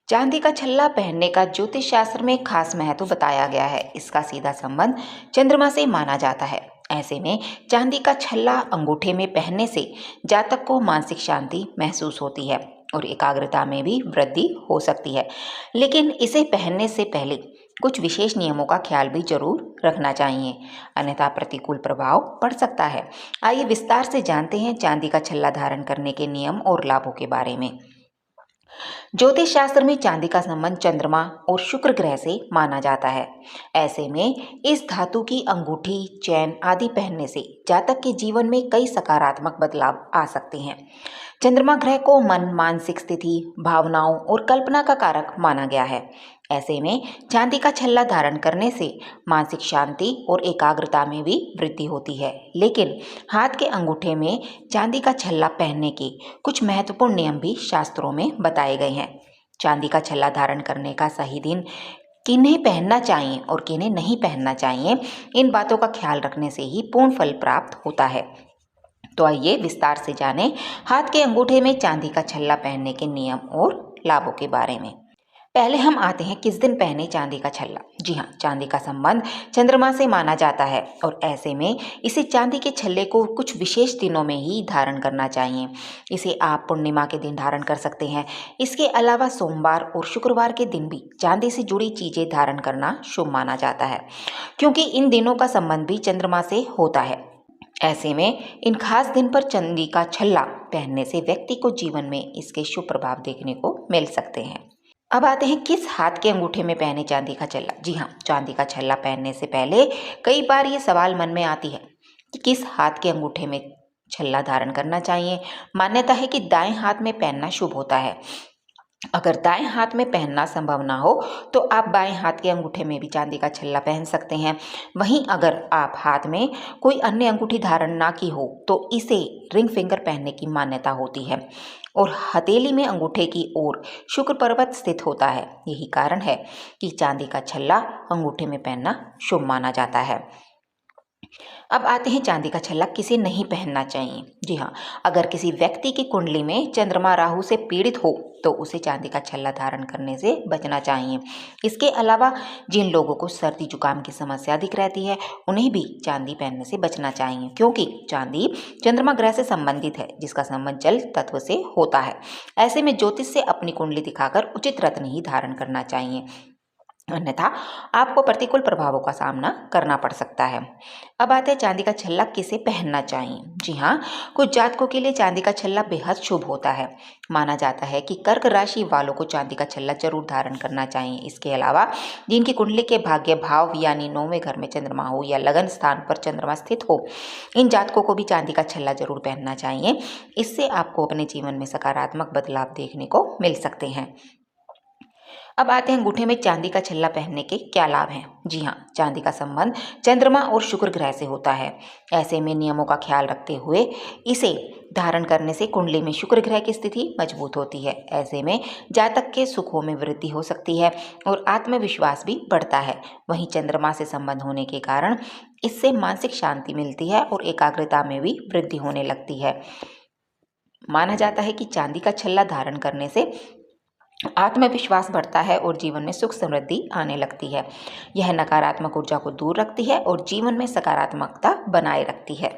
चांदी का छल्ला पहनने का ज्योतिष शास्त्र में खास महत्व बताया गया है। इसका सीधा संबंध चंद्रमा से माना जाता है। ऐसे में चांदी का छल्ला अंगूठे में पहनने से जातक को मानसिक शांति महसूस होती है और एकाग्रता में भी वृद्धि हो सकती है। लेकिन इसे पहनने से पहले कुछ विशेष नियमों का ख्याल भी जरूर रखना चाहिए, अन्यथा प्रतिकूल प्रभाव पड़ सकता है। आइए विस्तार से जानते हैं चांदी का छल्ला धारण करने के नियम और लाभों के बारे में। ज्योतिष शास्त्र में चांदी का संबंध चंद्रमा और शुक्र ग्रह से माना जाता है। ऐसे में इस धातु की अंगूठी, चैन आदि पहनने से जातक के जीवन में कई सकारात्मक बदलाव आ सकते हैं। चंद्रमा ग्रह को मन, मानसिक स्थिति, भावनाओं और कल्पना का कारक माना गया है। ऐसे में चांदी का छल्ला धारण करने से मानसिक शांति और एकाग्रता में भी वृद्धि होती है। लेकिन हाथ के अंगूठे में चांदी का छल्ला पहनने के कुछ महत्वपूर्ण नियम भी शास्त्रों में बताए गए हैं। चांदी का छल्ला धारण करने का सही दिन, किन्हें पहनना चाहिए और किन्हें नहीं पहनना चाहिए, इन बातों का ख्याल रखने से ही पूर्ण फल प्राप्त होता है। तो आइए विस्तार से जानें हाथ के अंगूठे में चांदी का छल्ला पहनने के नियम और लाभों के बारे में। पहले हम आते हैं किस दिन पहने चांदी का छल्ला। जी हाँ, चांदी का संबंध चंद्रमा से माना जाता है और ऐसे में इसे चांदी के छल्ले को कुछ विशेष दिनों में ही धारण करना चाहिए। इसे आप पूर्णिमा के दिन धारण कर सकते हैं। इसके अलावा सोमवार और शुक्रवार के दिन भी चांदी से जुड़ी चीजें धारण करना शुभ माना जाता है, क्योंकि इन दिनों का संबंध भी चंद्रमा से होता है। ऐसे में इन खास दिन पर चांदी का छल्ला पहनने से व्यक्ति को जीवन में इसके शुभ प्रभाव देखने को मिल सकते हैं। अब आते हैं किस हाथ के अंगूठे में पहने चांदी का छल्ला। जी हाँ, चांदी का छल्ला पहनने से पहले कई बार ये सवाल मन में आती है कि किस हाथ के अंगूठे में छल्ला धारण करना चाहिए। मान्यता है कि दाएं हाथ में पहनना शुभ होता है। अगर दाएं हाथ में पहनना संभव ना हो तो आप बाएं हाथ के अंगूठे में भी चांदी का छल्ला पहन सकते हैं। वहीं अगर आप हाथ में कोई अन्य अंगूठी धारण ना की हो तो इसे रिंग फिंगर पहनने की मान्यता होती है और हथेली में अंगूठे की ओर शुक्र पर्वत स्थित होता है। यही कारण है कि चांदी का छल्ला अंगूठे में पहनना शुभ माना जाता है। अब आते हैं चांदी का छल्ला किसे नहीं पहनना चाहिए। जी हाँ, अगर किसी व्यक्ति की कुंडली में चंद्रमा राहु से पीड़ित हो तो उसे चांदी का छल्ला धारण करने से बचना चाहिए। इसके अलावा जिन लोगों को सर्दी जुकाम की समस्या अधिक रहती है उन्हें भी चांदी पहनने से बचना चाहिए, क्योंकि चांदी चंद्रमा ग्रह से संबंधित है, जिसका संबंध जल तत्व से होता है। ऐसे में ज्योतिष से अपनी कुंडली दिखाकर उचित रत्न ही धारण करना चाहिए, अन्यथा आपको प्रतिकूल प्रभावों का सामना करना पड़ सकता है। अब आते हैं चांदी का छल्ला किसे पहनना चाहिए। जी हाँ, कुछ जातकों के लिए चांदी का छल्ला बेहद शुभ होता है। माना जाता है कि कर्क राशि वालों को चांदी का छल्ला जरूर धारण करना चाहिए। इसके अलावा जिनकी कुंडली के भाग्य भाव यानी 9वें घर में चंद्रमा हो या लगन स्थान पर चंद्रमा स्थित हो, इन जातकों को भी चांदी का छल्ला जरूर पहनना चाहिए। इससे आपको अपने जीवन में सकारात्मक बदलाव देखने को मिल सकते हैं। अब आते हैं अंगूठे में चांदी का छल्ला पहनने के क्या लाभ हैं। जी हाँ, चांदी का संबंध चंद्रमा और शुक्र ग्रह से होता है। ऐसे में नियमों का ख्याल रखते हुए इसे धारण करने से कुंडली में शुक्र ग्रह की स्थिति मजबूत होती है। ऐसे में जातक के सुखों में वृद्धि हो सकती है और आत्मविश्वास भी बढ़ता है। वहीं चंद्रमा से संबंध होने के कारण इससे मानसिक शांति मिलती है और एकाग्रता में भी वृद्धि होने लगती है। माना जाता है कि चांदी का छल्ला धारण करने से आत्मविश्वास बढ़ता है और जीवन में सुख समृद्धि आने लगती है। यह नकारात्मक ऊर्जा को दूर रखती है और जीवन में सकारात्मकता बनाए रखती है।